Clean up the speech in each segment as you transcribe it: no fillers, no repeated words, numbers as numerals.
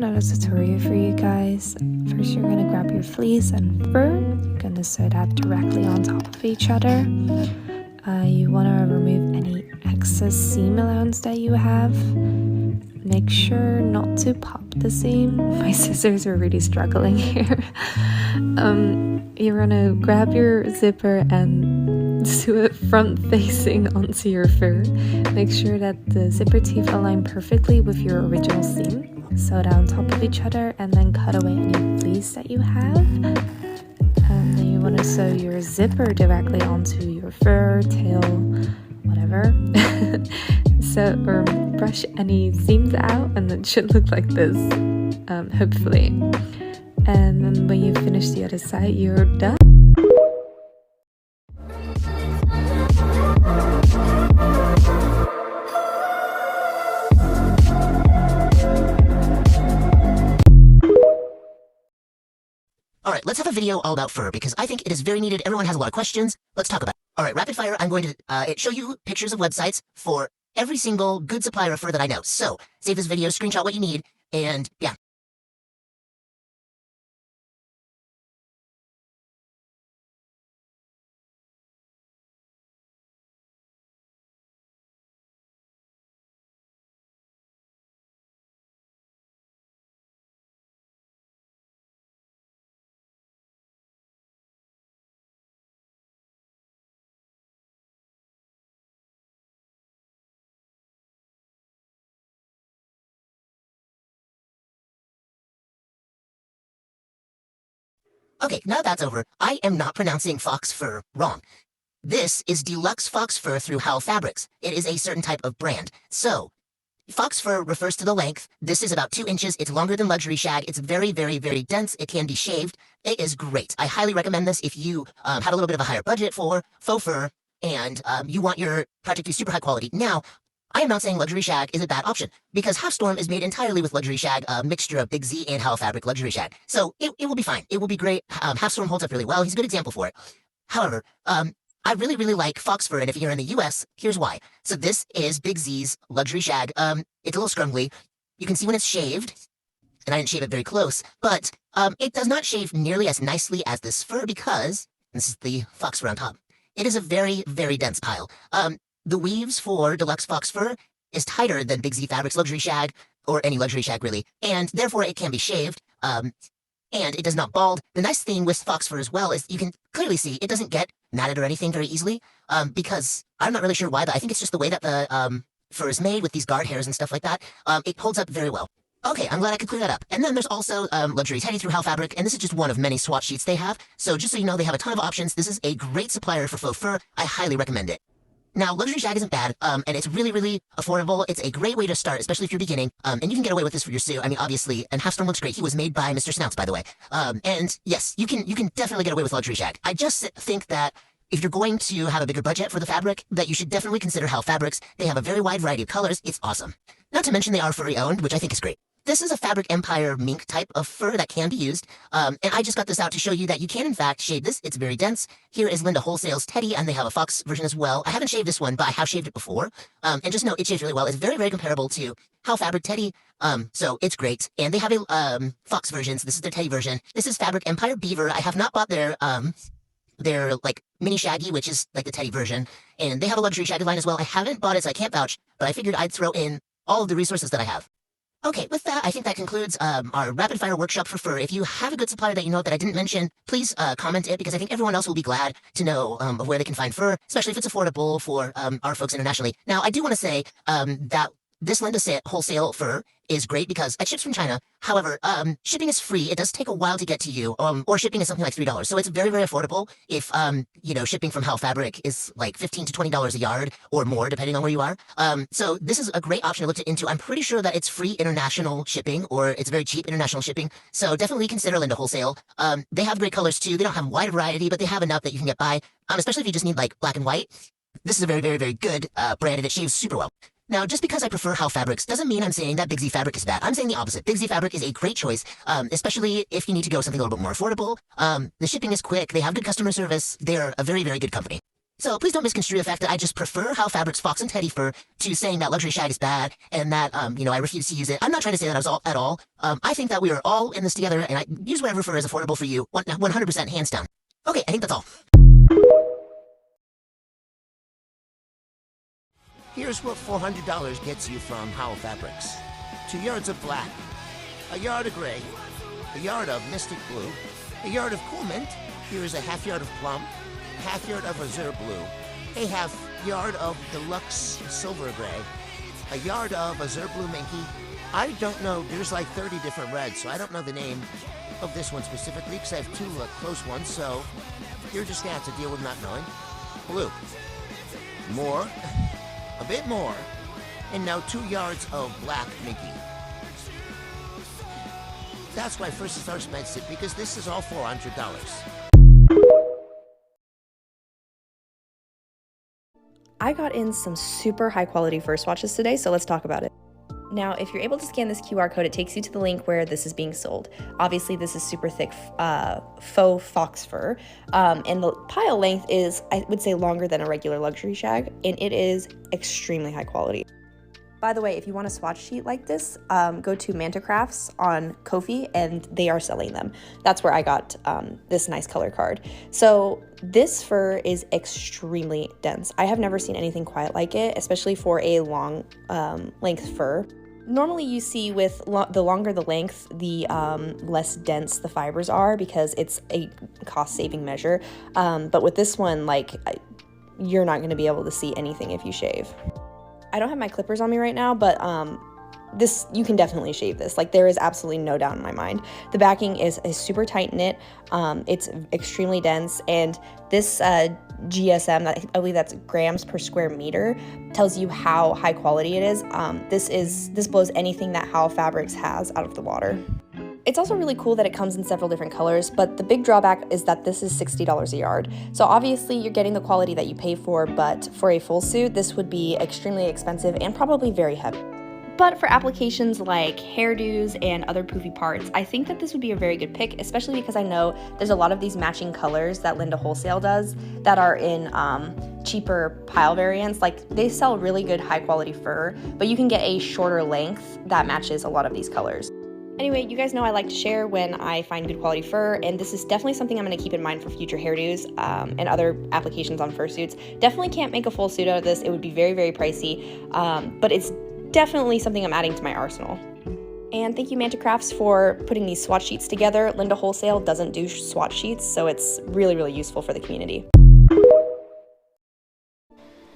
another tutorial for you guys. First, you're gonna grab your fleece and fur. You're gonna sew that directly on top of each other. You wanna remove any excess seam allowance that you have. Make sure not to pop the seam. My scissors are really struggling here. You're gonna grab your zipper and sew it front facing onto your fur. Make sure that the zipper teeth align perfectly with your original seam. Sew it on top of each other and then cut away any fleece that you have. Then you want to sew your zipper directly onto your fur, tail, whatever. Or brush any seams out, and it should look like this, hopefully. And then when you finish the other side, you're done. Alright, let's have a video all about fur, because I think it is very needed. Everyone has a lot of questions. Let's talk about it. Alright, rapid fire, I'm going to show you pictures of websites for every single good supplier of fur that I know. So, save this video, screenshot what you need, and yeah. Okay, now that's over, I am not pronouncing fox fur wrong. This is deluxe fox fur through Howl Fabrics. It is a certain type of brand. So, fox fur refers to the length. This is about 2 inches. It's longer than luxury shag. It's very, very, very dense. It can be shaved. It is great. I highly recommend this if you have a little bit of a higher budget for faux fur and you want your project to be super high quality. Now, I am not saying luxury shag is a bad option, because Half Storm is made entirely with luxury shag, a mixture of Big Z and Howl Fabric luxury shag. So it will be fine. It will be great. Half Storm holds up really well. He's a good example for it. However, I really, really like fox fur, and if you're in the US, here's why. So this is Big Z's luxury shag. It's a little scrumbly. You can see when it's shaved, and I didn't shave it very close, but it does not shave nearly as nicely as this fur because this is the fox fur on top. It is a very, very dense pile. The weaves for deluxe fox fur is tighter than Big Z Fabric's luxury shag, or any luxury shag really, and therefore it can be shaved, and it does not bald. The nice thing with fox fur as well is you can clearly see it doesn't get matted or anything very easily, because I'm not really sure why, but I think it's just the way that the fur is made with these guard hairs and stuff like that. It holds up very well. Okay, I'm glad I could clear that up. And then there's also luxury teddy through Howl Fabric, and this is just one of many swatch sheets they have. So just so you know, they have a ton of options. This is a great supplier for faux fur. I highly recommend it. Now, luxury shag isn't bad, and it's really, really affordable. It's a great way to start, especially if you're beginning, and you can get away with this for your suit. I mean, obviously, and Half Storm looks great. He was made by Mr. Snouts, by the way. And yes, you can definitely get away with luxury shag. I just think that if you're going to have a bigger budget for the fabric, that you should definitely consider Howl Fabrics. They have a very wide variety of colors. It's awesome. Not to mention they are furry owned, which I think is great. This is a Fabric Empire mink type of fur that can be used, and I just got this out to show you that you can in fact shave this. It's very dense. Here is Linda Wholesale's teddy, and they have a fox version as well. I haven't shaved this one, but I have shaved it before, and just know it shaves really well. It's very, very comparable to Howl Fabric teddy, so it's great. And they have a fox versions. This is their teddy version. This is Fabric Empire Beaver. I have not bought their like mini shaggy, which is like the teddy version, and they have a luxury shaggy line as well. I haven't bought it, so I can't vouch, but I figured I'd throw in all of the resources that I have. Okay, with that, I think that concludes our rapid-fire workshop for fur. If you have a good supplier that you know that I didn't mention, please comment it, because I think everyone else will be glad to know of where they can find fur, especially if it's affordable for our folks internationally. Now, I do want to say that this Linda Wholesale fur is great because it ships from China. However, shipping is free. It does take a while to get to you, or shipping is something like $3. So it's very, very affordable if, shipping from Howl Fabric is like $15 to $20 a yard or more, depending on where you are. So this is a great option to look into. I'm pretty sure that it's free international shipping, or it's very cheap international shipping. So definitely consider Linda Wholesale. They have great colors too. They don't have a wide variety, but they have enough that you can get by, especially if you just need like black and white. This is a very, very, very good brand, and it shaves super well. Now, just because I prefer Howl Fabrics doesn't mean I'm saying that Big Z Fabric is bad. I'm saying the opposite. Big Z Fabric is a great choice, especially if you need to go something a little bit more affordable. The shipping is quick. They have good customer service. They're a very, very good company. So please don't misconstrue the fact that I just prefer How Fabrics Fox and Teddy Fur to saying that luxury shag is bad and that, I refuse to use it. I'm not trying to say that at all. I think that we are all in this together, and I use whatever fur is affordable for you, 100% hands down. Okay, I think that's all. Here's what $400 gets you from Howl Fabrics. 2 yards of black, a yard of gray, a yard of mystic blue, a yard of cool mint, here is a half yard of plum, a half yard of azure blue, a half yard of deluxe silver gray, a yard of azure blue minky. I don't know, there's like 30 different reds, so I don't know the name of this one specifically because I have 2 close ones, so you're just gonna have to deal with not knowing. Blue. More. A bit more, and now 2 yards of black minky. That's why First is so expensive, because this is all $400. I got in some super high quality fur swatches today, so let's talk about it. Now, if you're able to scan this QR code, it takes you to the link where this is being sold. Obviously, this is super thick faux fox fur, and the pile length is, I would say, longer than a regular luxury shag, and it is extremely high quality. By the way, if you want a swatch sheet like this, go to Manta Crafts on Ko-fi, and they are selling them. That's where I got this nice color card. So this fur is extremely dense. I have never seen anything quite like it, especially for a long length fur. Normally you see with the longer the length, the less dense the fibers are because it's a cost-saving measure. But with this one, you're not going to be able to see anything if you shave. I don't have my clippers on me right now, but this, you can definitely shave this. There is absolutely no doubt in my mind. The backing is a super tight knit. It's extremely dense, and this GSM, I believe that's grams per square meter, tells you how high quality it is. This blows anything that Howl Fabrics has out of the water. It's also really cool that it comes in several different colors, but the big drawback is that this is $60 a yard. So obviously you're getting the quality that you pay for, but for a full suit, this would be extremely expensive and probably very heavy. But for applications like hairdos and other poofy parts, I think that this would be a very good pick, especially because I know there's a lot of these matching colors that Linda Wholesale does that are in cheaper pile variants. They sell really good high quality fur, but you can get a shorter length that matches a lot of these colors. Anyway, you guys know I like to share when I find good quality fur, and this is definitely something I'm going to keep in mind for future hairdos and other applications on fursuits. Definitely can't make a full suit out of this. It would be very, very pricey, but it's definitely something I'm adding to my arsenal. And thank you, Manta Crafts, for putting these swatch sheets together. Linda Wholesale doesn't do swatch sheets, so it's really, really useful for the community.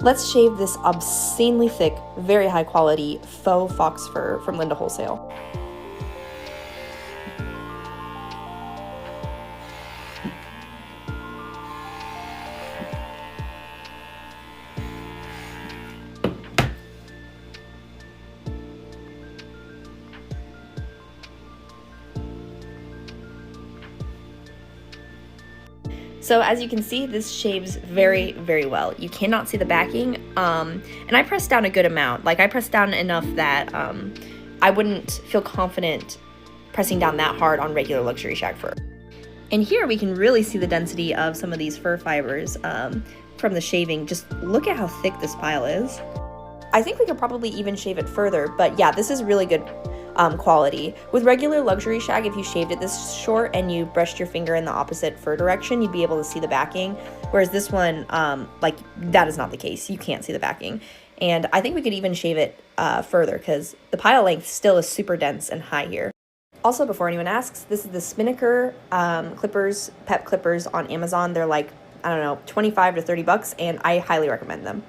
Let's shave this obscenely thick, very high quality faux fox fur from Linda Wholesale. So as you can see, this shaves very, very well. You cannot see the backing, and I pressed down a good amount. I pressed down enough that I wouldn't feel confident pressing down that hard on regular luxury shag fur. And here we can really see the density of some of these fur fibers from the shaving. Just look at how thick this pile is. I think we could probably even shave it further, but yeah, this is really good quality. With regular luxury shag, if you shaved it this short and you brushed your finger in the opposite fur direction, you'd be able to see the backing. Whereas this one, that is not the case. You can't see the backing. And I think we could even shave it further because the pile length still is super dense and high here. Also, before anyone asks, this is the Spinnaker clippers, pep clippers on Amazon. They're I don't know, 25 to 30 bucks, and I highly recommend them.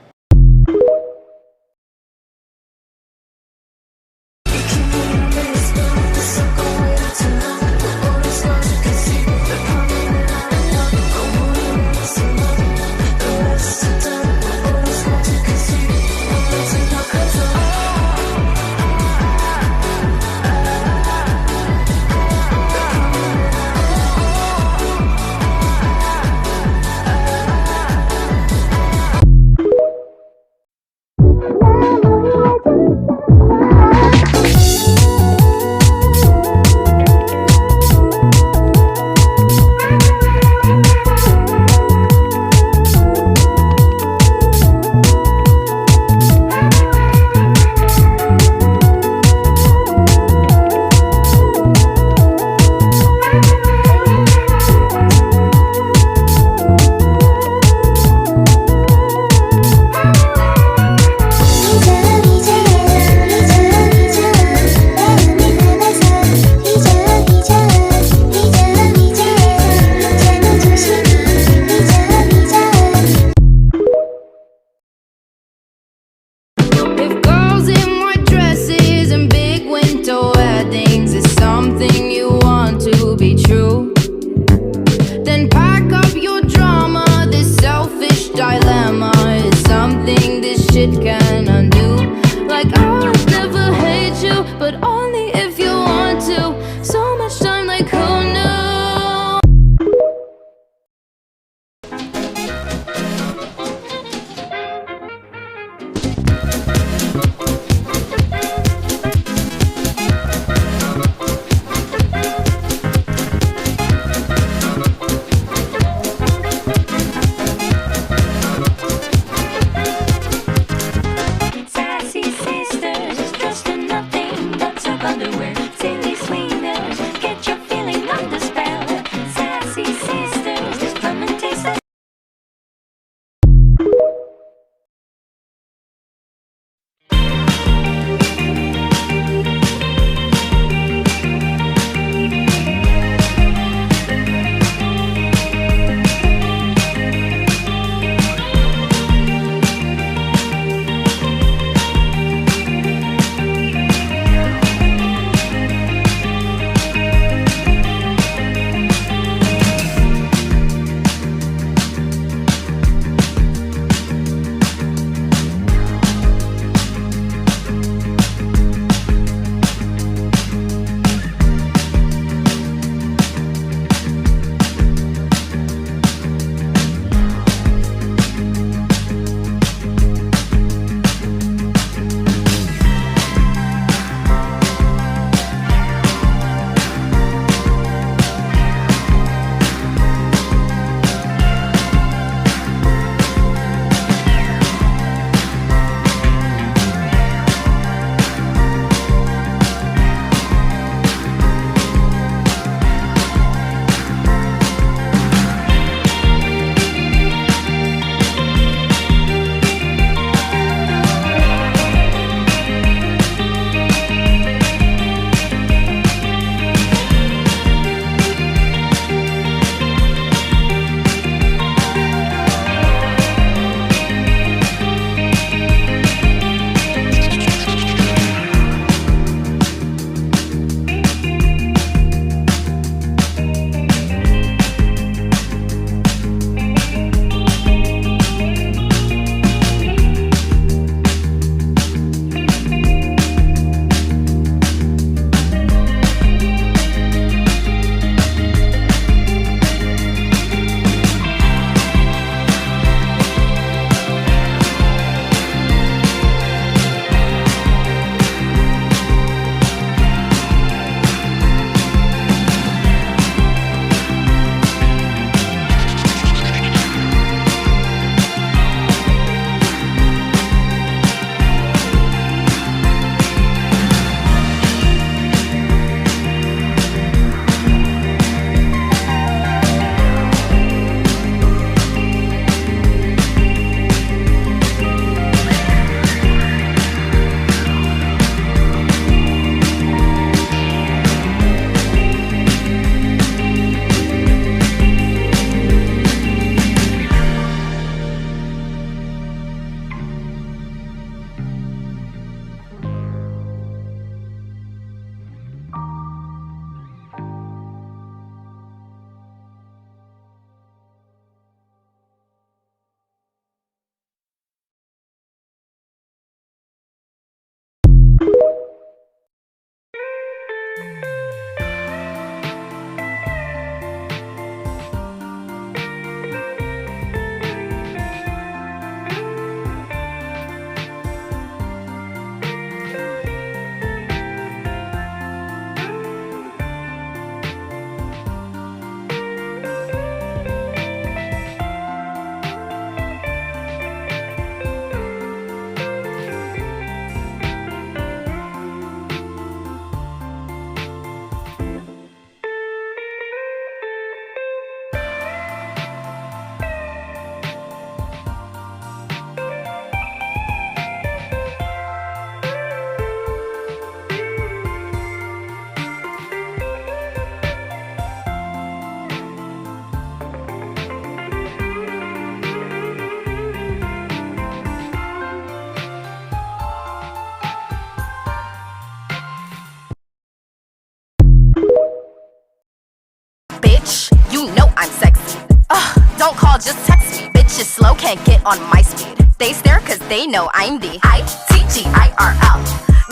Don't call, just text me. Bitches slow, can't get on my speed. They stare cause they know I'm the ITGIRL.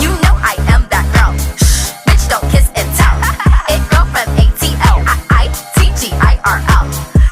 You know I am that girl. Shh, bitch, don't kiss and tell. It girl from ATL. ITGIRL.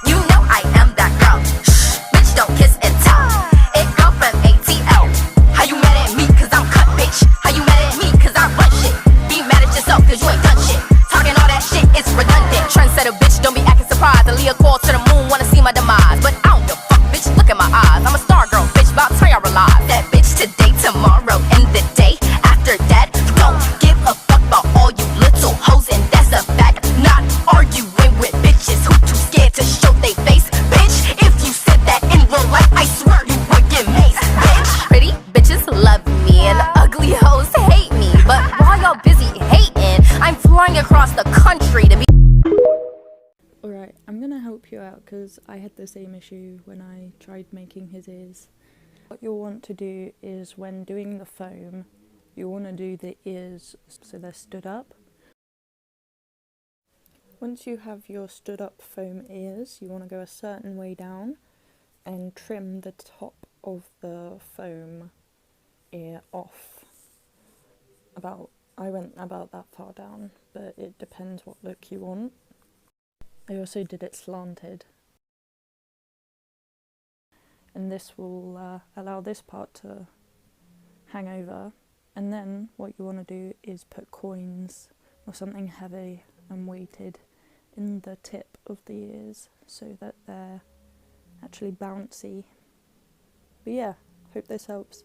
You know I am that girl. Shh, bitch, don't kiss and tell. It girl from ATL. How you mad at me cause I'm cut, bitch? How you mad at me cause I run shit? Be mad at yourself cause you ain't done shit. Talking all that shit, it's redundant. Trendsetter, bitch, don't be acting surprised. Aaliyah called to the moon, wanna see my demise. But I don't give a fuck, bitch, look at my eyes. I'm a star girl, bitch, about time y'all realize. That bitch today, tomorrow, and the day after that. Don't give a fuck about all you little hoes, and that's a fact. Not arguing with bitches who too scared to show they face. Bitch, if you said that in real life, I swear you would get maced, bitch. Pretty bitches love me, and ugly hoes hate me. But while y'all busy hating, I'm flying across the country to be. Alright, I'm gonna help you out because I had the same issue when I tried making his ears. What you'll want to do is when doing the foam, you want to do the ears so they're stood up. Once you have your stood up foam ears, you want to go a certain way down and trim the top of the foam ear off. I went about that far down, but it depends what look you want. I also did it slanted, and this will allow this part to hang over, and then what you want to do is put coins or something heavy and weighted in the tip of the ears so that they're actually bouncy. But yeah, hope this helps.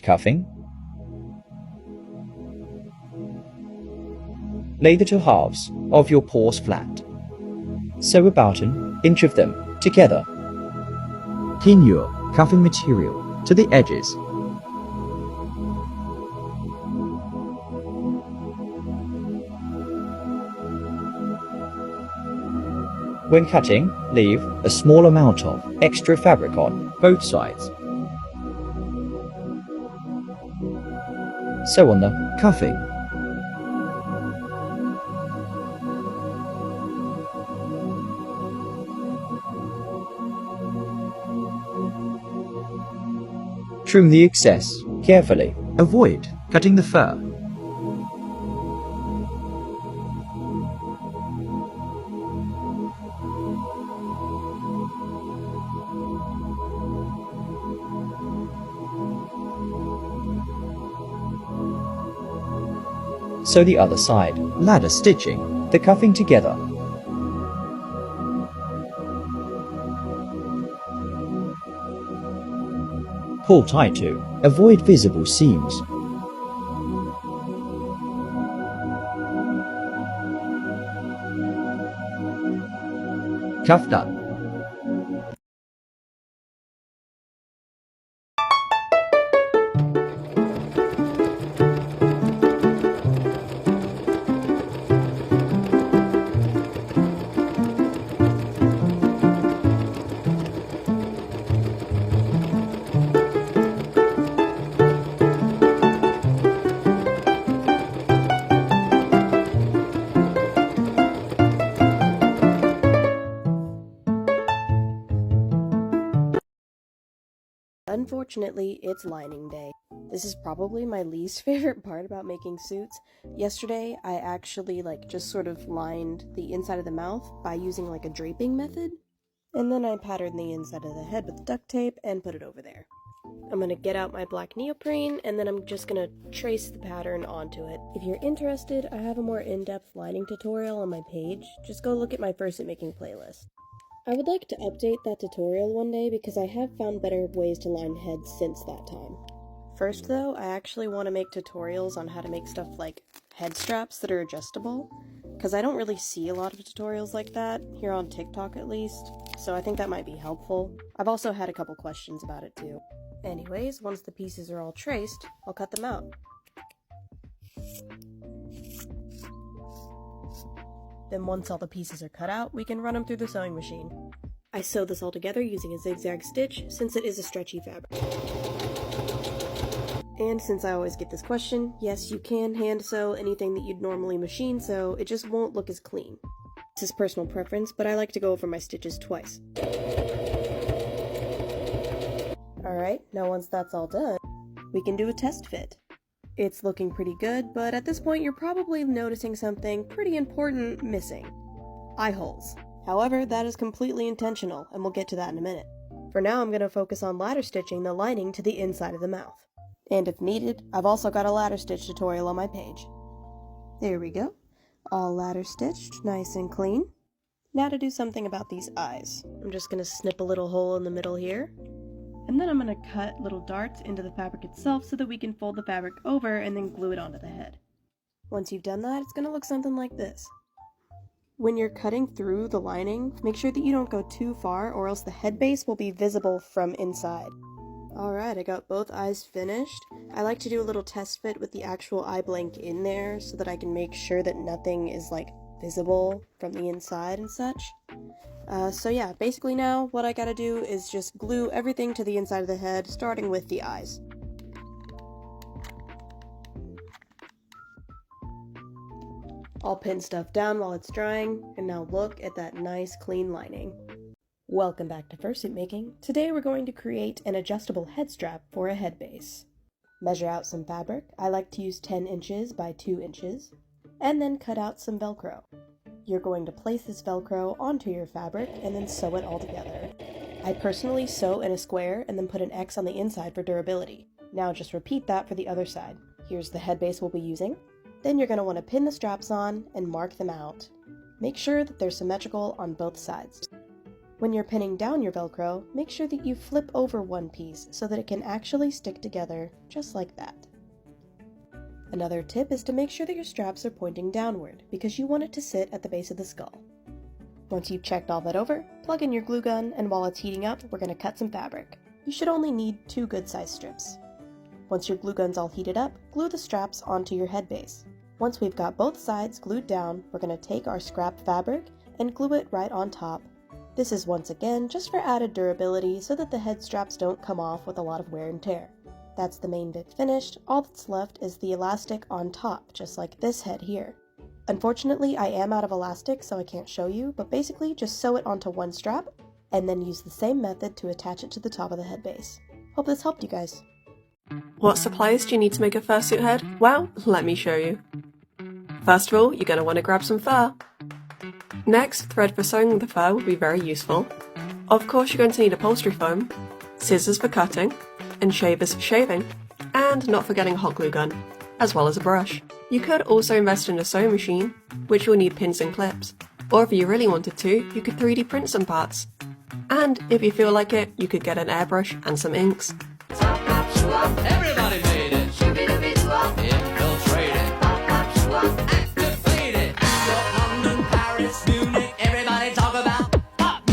Cuffing. Lay the two halves of your paws flat. Sew about an inch of them together. Pin your cuffing material to the edges. When cutting, leave a small amount of extra fabric on both sides. Sew on the cuffing. Trim the excess carefully. Avoid cutting the fur. Sew the other side, ladder stitching the cuffing together. Pull tight to avoid visible seams. Kaftan. Unfortunately, it's lining day. This is probably my least favorite part about making suits. Yesterday, I actually just sort of lined the inside of the mouth by using a draping method. And then I patterned the inside of the head with duct tape and put it over there. I'm gonna get out my black neoprene and then I'm just gonna trace the pattern onto it. If you're interested, I have a more in-depth lining tutorial on my page. Just go look at my Fursuit making playlist. I would like to update that tutorial one day because I have found better ways to line heads since that time. First though, I actually want to make tutorials on how to make stuff like head straps that are adjustable, because I don't really see a lot of tutorials like that, here on TikTok at least, so I think that might be helpful. I've also had a couple questions about it too. Anyways, once the pieces are all traced, I'll cut them out. Then once all the pieces are cut out, we can run them through the sewing machine. I sew this all together using a zigzag stitch since it is a stretchy fabric. And since I always get this question, yes, you can hand sew anything that you'd normally machine sew, it just won't look as clean. This is personal preference, but I like to go over my stitches twice. Alright, now once that's all done, we can do a test fit. It's looking pretty good, but at this point you're probably noticing something pretty important missing. Eye holes. However, that is completely intentional, and we'll get to that in a minute. For now, I'm going to focus on ladder stitching the lining to the inside of the mouth. And if needed, I've also got a ladder stitch tutorial on my page. There we go. All ladder stitched, nice and clean. Now to do something about these eyes. I'm just going to snip a little hole in the middle here. And then I'm going to cut little darts into the fabric itself so that we can fold the fabric over and then glue it onto the head. Once you've done that, it's going to look something like this. When you're cutting through the lining, make sure that you don't go too far or else the head base will be visible from inside. Alright, I got both eyes finished. I like to do a little test fit with the actual eye blank in there so that I can make sure that nothing is visible from the inside and such. So yeah, basically now what I gotta do is just glue everything to the inside of the head, starting with the eyes. I'll pin stuff down while it's drying, and now look at that nice clean lining. Welcome back to Fursuit making. Today we're going to create an adjustable head strap for a head base. Measure out some fabric. I like to use 10 inches by 2 inches, and then cut out some Velcro. You're going to place this Velcro onto your fabric and then sew it all together. I personally sew in a square and then put an X on the inside for durability. Now just repeat that for the other side. Here's the head base we'll be using. Then you're going to want to pin the straps on and mark them out. Make sure that they're symmetrical on both sides. When you're pinning down your Velcro, make sure that you flip over one piece so that it can actually stick together just like that. Another tip is to make sure that your straps are pointing downward, because you want it to sit at the base of the skull. Once you've checked all that over, plug in your glue gun, and while it's heating up, we're going to cut some fabric. You should only need 2 good-sized strips. Once your glue gun's all heated up, glue the straps onto your head base. Once we've got both sides glued down, we're going to take our scrap fabric and glue it right on top. This is once again just for added durability so that the head straps don't come off with a lot of wear and tear. That's the main bit finished. All that's left is the elastic on top, just like this head here. Unfortunately, I am out of elastic, so I can't show you, but basically just sew it onto one strap, and then use the same method to attach it to the top of the head base. Hope this helped you guys. What supplies do you need to make a fursuit head? Well, let me show you. First of all, you're going to want to grab some fur. Next, thread for sewing the fur will be very useful. Of course, you're going to need upholstery foam, scissors for cutting, and shavers for shaving, and not forgetting a hot glue gun, as well as a brush. You could also invest in a sewing machine, which will need pins and clips, or if you really wanted to, you could 3D print some parts. And if you feel like it, you could get an airbrush and some inks. Everybody made it. Infiltrated. Activated. London, Paris, Munich. Everybody talk about pop,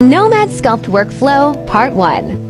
Nomad Sculpt Workflow Part 1.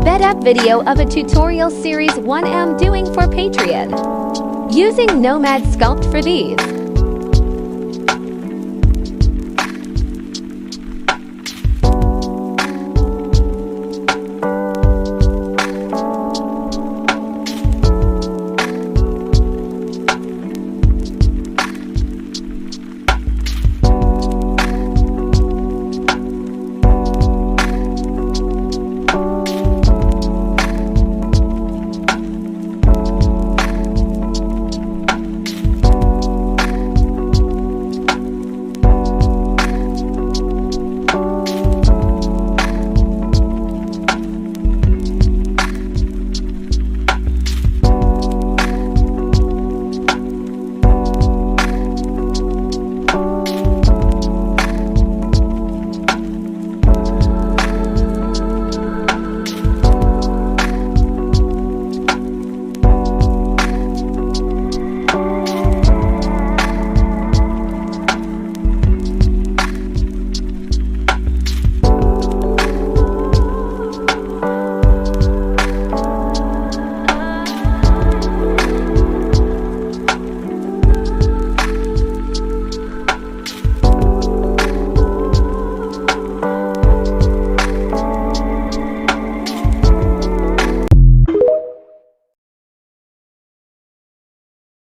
Sped up video of a tutorial series 1am doing for Patreon. Using Nomad Sculpt for these.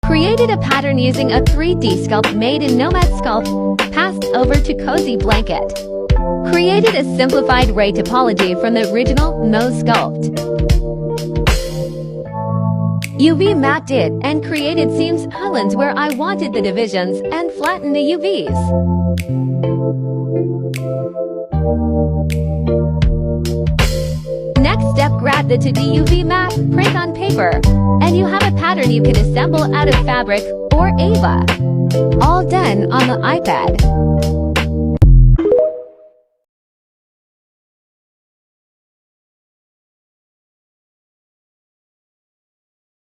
Created a pattern using a 3D sculpt made in Nomad Sculpt, passed over to Cozy Blanket. Created a simplified ray topology from the original Mo Sculpt. UV mapped it and created seams islands where I wanted the divisions and flattened the UVs. Next step, grab the 2D UV map, print on paper, and you have a pattern you can assemble out of fabric or Ava. All done on the iPad.